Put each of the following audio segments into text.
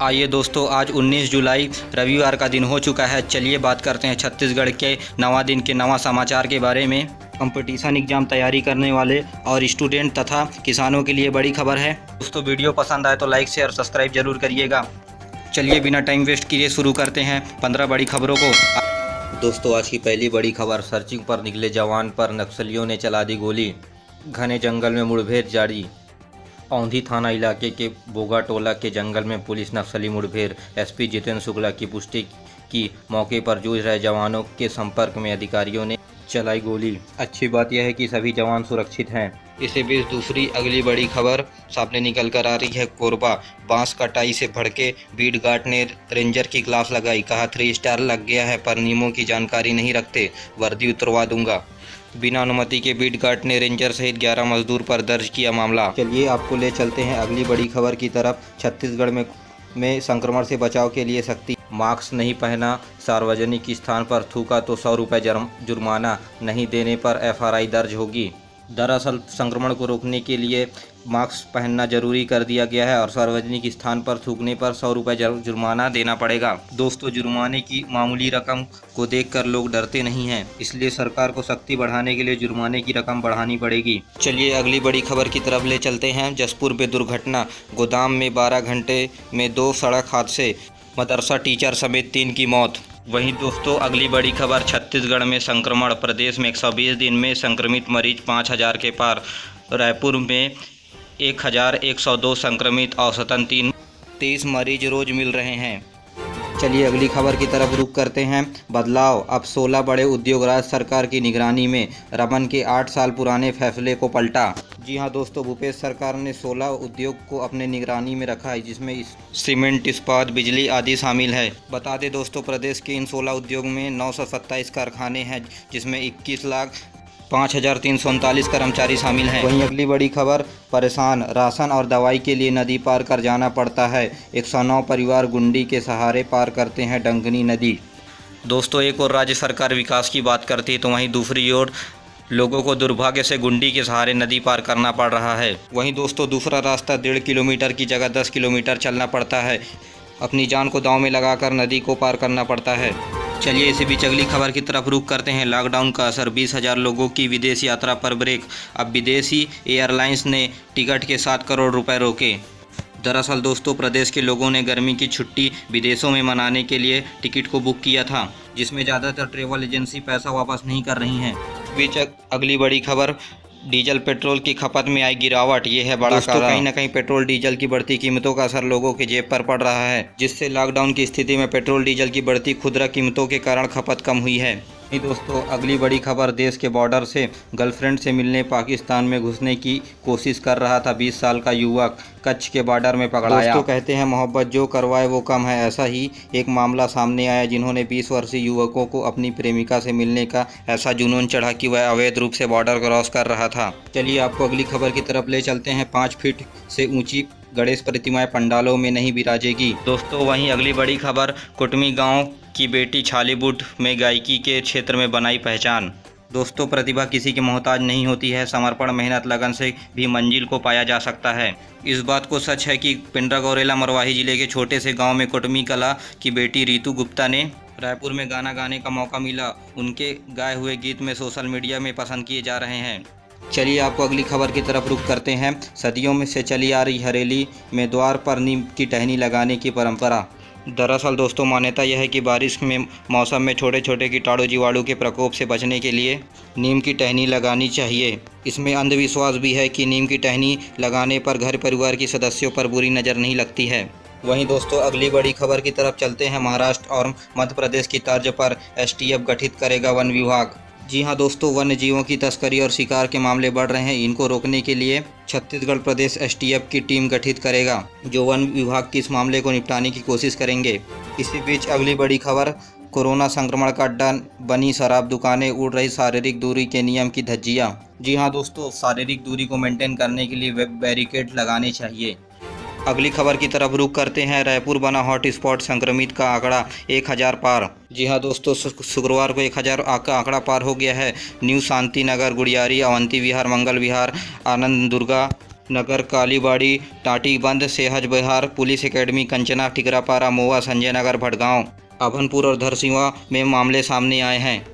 आइए दोस्तों, आज 19 जुलाई रविवार का दिन हो चुका है। चलिए बात करते हैं छत्तीसगढ़ के नवा दिन के नवा समाचार के बारे में। कंपटीशन एग्जाम तैयारी करने वाले और स्टूडेंट तथा किसानों के लिए बड़ी खबर है। दोस्तों वीडियो पसंद आए तो लाइक शेयर सब्सक्राइब जरूर करिएगा। चलिए बिना टाइम वेस्ट किए शुरू करते हैं 15 बड़ी खबरों को। दोस्तों आज की पहली बड़ी खबर, सर्चिंग पर निकले जवान पर नक्सलियों ने चला दी गोली। घने जंगल में मुठभेड़ जारी। औंधी थाना इलाके के बोगा टोला के जंगल में पुलिस नक्सली मुठभेड़। एसपी जितेंद्र शुक्ला की पुष्टि की, मौके पर जूझ रहे जवानों के संपर्क में अधिकारियों ने चलाई गोली। अच्छी बात यह है कि सभी जवान सुरक्षित हैं। इसी बीच दूसरी अगली बड़ी खबर सामने निकल कर आ रही है। कोरबा बांस कटाई से भड़के बीट गार्ड ने रेंजर की क्लास लगाई। कहा 3 स्टार लग गया है पर नियमों की जानकारी नहीं रखते, वर्दी उतरवा दूंगा। बिना अनुमति के बीट गार्ड ने रेंजर सहित 11 मजदूर पर दर्ज किया मामला। चलिए आपको ले चलते हैं अगली बड़ी खबर की तरफ। छत्तीसगढ़ में संक्रमण से बचाव के लिए सख्ती। मास्क नहीं पहना, सार्वजनिक स्थान पर थूका तो 100 रुपये जुर्माना, नहीं देने पर एफआईआर दर्ज होगी। दरअसल संक्रमण को रोकने के लिए मास्क पहनना जरूरी कर दिया गया है और सार्वजनिक स्थान पर थूकने पर 100 रुपये जुर्माना देना पड़ेगा। दोस्तों जुर्माने की मामूली रकम को देखकर लोग डरते नहीं हैं, इसलिए सरकार को सख्ती बढ़ाने के लिए जुर्माने की रकम बढ़ानी पड़ेगी। चलिए अगली बड़ी खबर की तरफ ले चलते हैं। जसपुर में दुर्घटना, गोदाम में 12 घंटे में 2 सड़क हादसे, मदरसा टीचर समेत 3 की मौत। वहीं दोस्तों अगली बड़ी खबर, छत्तीसगढ़ में संक्रमण, प्रदेश में 120 दिन में संक्रमित मरीज 5000 के पार। रायपुर में 1102 संक्रमित, औसतन 23 मरीज रोज मिल रहे हैं। चलिए अगली खबर की तरफ रुख करते हैं। बदलाव, अब 16 बड़े उद्योग राज्य सरकार की निगरानी में। रमन के 8 साल पुराने फैसले को पलटा। जी हां दोस्तों, भूपेश सरकार ने 16 उद्योग को अपने निगरानी में रखा है, जिसमें सीमेंट, इस्पात, बिजली आदि शामिल है। बता दें दोस्तों, प्रदेश के इन 16 उद्योग में 927 कारखाने हैं, जिसमें 21,05,339 कर्मचारी शामिल हैं। वहीं अगली बड़ी खबर, परेशान, राशन और दवाई के लिए नदी पार कर जाना पड़ता है। 109 परिवार गुंडी के सहारे पार करते हैं डंगनी नदी। दोस्तों एक और राज्य सरकार विकास की बात करती है तो वहीं दूसरी ओर लोगों को दुर्भाग्य से गुंडी के सहारे नदी पार करना पड़ रहा है। वहीं दोस्तों दूसरा रास्ता 1.5 किलोमीटर की जगह 10 किलोमीटर चलना पड़ता है। अपनी जान को दांव में लगाकर नदी को पार करना पड़ता है। चलिए इसी बीच अगली खबर की तरफ रुख करते हैं। लॉकडाउन का असर, 20,000 लोगों की विदेश यात्रा पर ब्रेक। अब विदेशी एयरलाइंस ने टिकट के 7 करोड़ रुपए रोके। दरअसल दोस्तों प्रदेश के लोगों ने गर्मी की छुट्टी विदेशों में मनाने के लिए टिकट को बुक किया था, जिसमें ज़्यादातर ट्रेवल एजेंसी पैसा वापस नहीं कर रही हैं। बीच अगली बड़ी खबर, डीजल पेट्रोल की खपत में आई गिरावट, ये है बड़ा कारण। कहीं ना कहीं पेट्रोल डीजल की बढ़ती कीमतों का असर लोगों के जेब पर पड़ रहा है, जिससे लॉकडाउन की स्थिति में पेट्रोल डीजल की बढ़ती खुदरा कीमतों के कारण खपत कम हुई है। दोस्तों अगली बड़ी खबर, देश के बॉर्डर से गर्लफ्रेंड से मिलने पाकिस्तान में घुसने की कोशिश कर रहा था 20 साल का युवक, कच्छ के बॉर्डर में पकड़ाया। दोस्तों कहते हैं मोहब्बत जो करवाए वो कम है। ऐसा ही एक मामला सामने आया, जिन्होंने 20 वर्षीय युवकों को अपनी प्रेमिका से मिलने का ऐसा जुनून चढ़ा कि वह अवैध रूप से बॉर्डर क्रॉस कर रहा था। चलिए आपको अगली खबर की तरफ ले चलते हैं। 5 फीट से ऊंची गणेश प्रतिमाएं पंडालों में नहीं विराजेगी। दोस्तों वहीं अगली बड़ी खबर, कुटमी गांव की बेटी छालीबुट में गायकी के क्षेत्र में बनाई पहचान। दोस्तों प्रतिभा किसी की मोहताज नहीं होती है, समर्पण, मेहनत, लगन से भी मंजिल को पाया जा सकता है। इस बात को सच है कि पिंडरा गौरेला मरवाही जिले के छोटे से गांव में कुटमी कला की बेटी रितु गुप्ता ने रायपुर में गाना गाने का मौका मिला। उनके गाए हुए गीत में सोशल मीडिया में पसंद किए जा रहे हैं। चलिए आपको अगली खबर की तरफ रुख करते हैं। सदियों में से चली आ रही हरेली में द्वार पर नीम की टहनी लगाने की परंपरा। दरअसल दोस्तों मान्यता यह है कि बारिश में मौसम में छोटे छोटे कीटाणु जीवाणु के प्रकोप से बचने के लिए नीम की टहनी लगानी चाहिए। इसमें अंधविश्वास भी है कि नीम की टहनी लगाने पर घर परिवार के सदस्यों पर बुरी नज़र नहीं लगती है। वहीं दोस्तों अगली बड़ी खबर की तरफ चलते हैं। महाराष्ट्र और मध्य प्रदेश की तर्ज पर एसटीएफ गठित करेगा वन विभाग। जी हां दोस्तों, वन्य जीवों की तस्करी और शिकार के मामले बढ़ रहे हैं। इनको रोकने के लिए छत्तीसगढ़ प्रदेश एसटीएफ की टीम गठित करेगा, जो वन विभाग की इस मामले को निपटाने की कोशिश करेंगे। इसी बीच अगली बड़ी खबर, कोरोना संक्रमण का अड्डा बनी शराब दुकानें, उड़ रही शारीरिक दूरी के नियम की धज्जियां। जी हां दोस्तों, शारीरिक दूरी को मेंटेन करने के लिए बैरिकेड लगाने चाहिए। अगली खबर की तरफ रुख करते हैं। रायपुर बना हॉटस्पॉट, संक्रमित का आंकड़ा 1000 पार। जी हां दोस्तों, शुक्रवार को 1000 का आंकड़ा पार हो गया है। न्यू शांति नगर, गुड़ियारी, अवंती विहार, मंगल विहार, आनंद दुर्गा, नगर, कालीबाड़ी, टाटीबंध, सेहज बिहार, पुलिस एकेडमी, कंचना, टिकरापारा, मोवा, संजय नगर, भटगांव, अभनपुर और धरसींवा में मामले सामने आए हैं।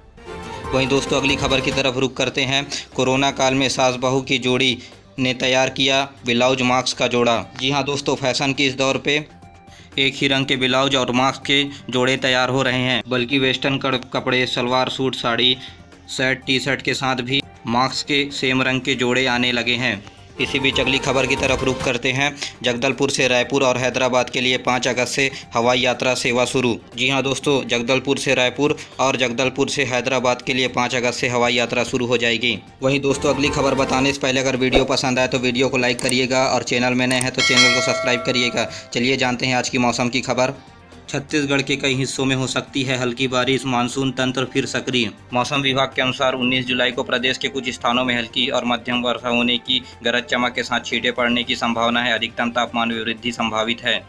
वहीं दोस्तों अगली खबर की तरफ रुख करते हैं। कोरोना काल में सास बहू की जोड़ी ने तैयार किया ब्लाउज मास्क का जोड़ा। जी हां दोस्तों, फैशन की इस दौर पे एक ही रंग के ब्लाउज और मास्क के जोड़े तैयार हो रहे हैं, बल्कि वेस्टर्न कपड़े, salwar suit, sari, shirt, T shirt के साथ भी मास्क के सेम रंग के जोड़े आने लगे हैं। इसी बीच अगली खबर की तरफ रुख करते हैं। जगदलपुर से रायपुर और हैदराबाद के लिए 5 अगस्त से हवाई यात्रा सेवा शुरू। जी हां दोस्तों, जगदलपुर से रायपुर और जगदलपुर से हैदराबाद के लिए 5 अगस्त से हवाई यात्रा शुरू हो जाएगी। वहीं दोस्तों अगली खबर बताने से पहले अगर वीडियो पसंद आए तो वीडियो को लाइक करिएगा और चैनल में नए हैं तो चैनल को सब्सक्राइब करिएगा। चलिए जानते हैं आज की मौसम की खबर। छत्तीसगढ़ के कई हिस्सों में हो सकती है हल्की बारिश, मानसून तंत्र फिर सक्रिय। मौसम विभाग के अनुसार 19 जुलाई को प्रदेश के कुछ स्थानों में हल्की और मध्यम वर्षा होने की, गरज चमक के साथ छींटे पड़ने की संभावना है। अधिकतम तापमान में वृद्धि संभावित है।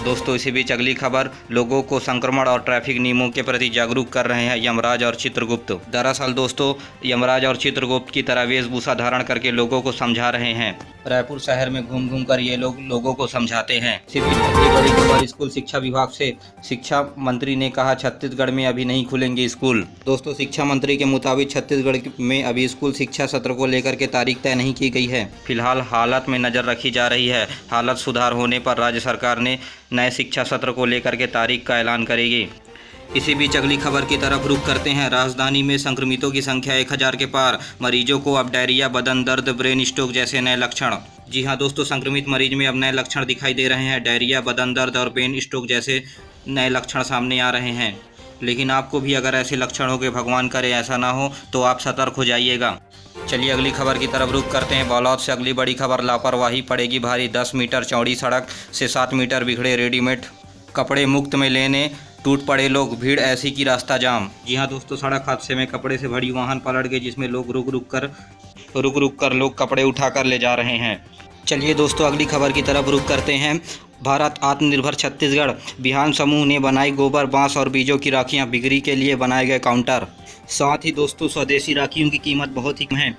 दोस्तों इसी बीच अगली खबर, लोगों को संक्रमण और ट्रैफिक नियमों के प्रति जागरूक कर रहे हैं यमराज और चित्रगुप्त। दरअसल दोस्तों यमराज और चित्रगुप्त की तरह वेशभूषा धारण करके लोगों को समझा रहे हैं। रायपुर शहर में घूम घूम कर ये लोगों को समझाते हैं। इसी बीच अगली बड़ी खबर, स्कूल शिक्षा विभाग से शिक्षा मंत्री ने कहा छत्तीसगढ़ में अभी नहीं खुलेंगे स्कूल। दोस्तों शिक्षा मंत्री के मुताबिक छत्तीसगढ़ में अभी स्कूल शिक्षा सत्र को लेकर के तारीख तय नहीं की गई है। फिलहाल हालत में नजर रखी जा रही है। हालत सुधार होने पर राज्य सरकार ने नए शिक्षा सत्र को लेकर के तारीख का ऐलान करेगी। इसी बीच अगली खबर की तरफ रुख करते हैं। राजधानी में संक्रमितों की संख्या 1000 के पार। मरीजों को अब डायरिया, बदन दर्द, ब्रेन स्ट्रोक जैसे नए लक्षण। जी हां दोस्तों, संक्रमित मरीज में अब नए लक्षण दिखाई दे रहे हैं। डायरिया, बदन दर्द और ब्रेन स्ट्रोक जैसे नए लक्षण सामने आ रहे हैं। लेकिन आपको भी अगर ऐसे लक्षण हो के, भगवान करे ऐसा ना हो, तो आप सतर्क हो जाइएगा। चलिए अगली खबर की तरफ रुख करते हैं। बालोद से अगली बड़ी खबर, लापरवाही पड़ेगी भारी। 10 मीटर चौड़ी सड़क से 7 मीटर बिगड़े रेडीमेड कपड़े मुफ्त में लेने टूट पड़े लोग, भीड़ ऐसी की रास्ता जाम। जी हां दोस्तों, सड़क हादसे में कपड़े से भरी वाहन पलट गई, जिसमें लोग रुक रुक कर लोग कपड़े उठाकर ले जा रहे हैं। चलिए दोस्तों अगली खबर की तरफ रुख करते हैं। भारत आत्मनिर्भर छत्तीसगढ़ बिहान समूह ने बनाई गोबर, बांस और बीजों की राखियां, बिक्री के लिए बनाए गए काउंटर। साथ ही दोस्तों स्वदेशी राखियों की कीमत बहुत ही कम है।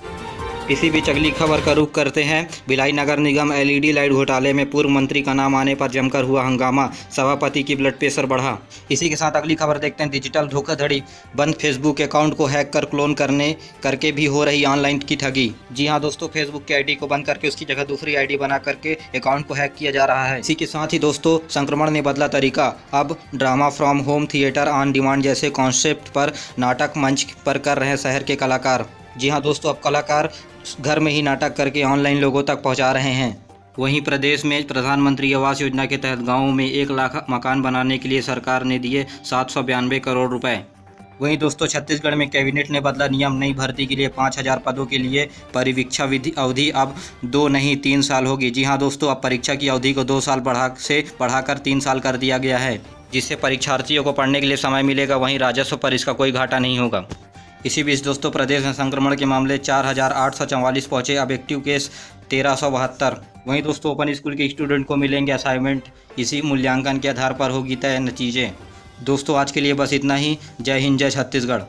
इसी बीच अगली खबर का रुख करते हैं। भिलाई नगर निगम LED लाइट घोटाले में पूर्व मंत्री का नाम आने पर जमकर हुआ हंगामा, सभापति की ब्लड प्रेशर बढ़ा। इसी के साथ अगली खबर देखते हैं। डिजिटल धोखाधड़ी, बंद फेसबुक अकाउंट को हैक कर क्लोन करके भी हो रही ऑनलाइन की ठगी। जी हां दोस्तों, फेसबुक की ID को बंद करके उसकी जगह दूसरी ID बना करके अकाउंट को हैक किया जा रहा है। इसी के साथ ही दोस्तों संक्रमण ने बदला तरीका। अब drama from home, theatre on demand जैसे कॉन्सेप्ट पर नाटक मंच पर कर रहे हैं शहर के कलाकार। जी हां दोस्तों, अब कलाकार घर में ही नाटक करके ऑनलाइन लोगों तक पहुंचा रहे हैं। वहीं प्रदेश में प्रधानमंत्री आवास योजना के तहत गांवों में 1 लाख मकान बनाने के लिए सरकार ने दिए 792 करोड़ रुपए। वहीं दोस्तों छत्तीसगढ़ में कैबिनेट ने बदला नियम, नई भर्ती के लिए 5000 पदों के लिए परिवीक्षा अवधि अब 2 नहीं 3 साल होगी। जी हां दोस्तों, अब परीक्षा की अवधि को 2 साल बढ़ाकर 3 साल कर दिया गया है, जिससे परीक्षार्थियों को पढ़ने के लिए समय मिलेगा। वहीं राजस्व पर इसका कोई घाटा नहीं होगा। इसी बीच दोस्तों प्रदेश में संक्रमण के मामले 4844 पहुंचे। अब एक्टिव केस 1372। वहीं दोस्तों ओपन स्कूल के स्टूडेंट को मिलेंगे असाइनमेंट, इसी मूल्यांकन के आधार पर होगी तय नतीजे। दोस्तों आज के लिए बस इतना ही। जय हिंद, जय छत्तीसगढ़।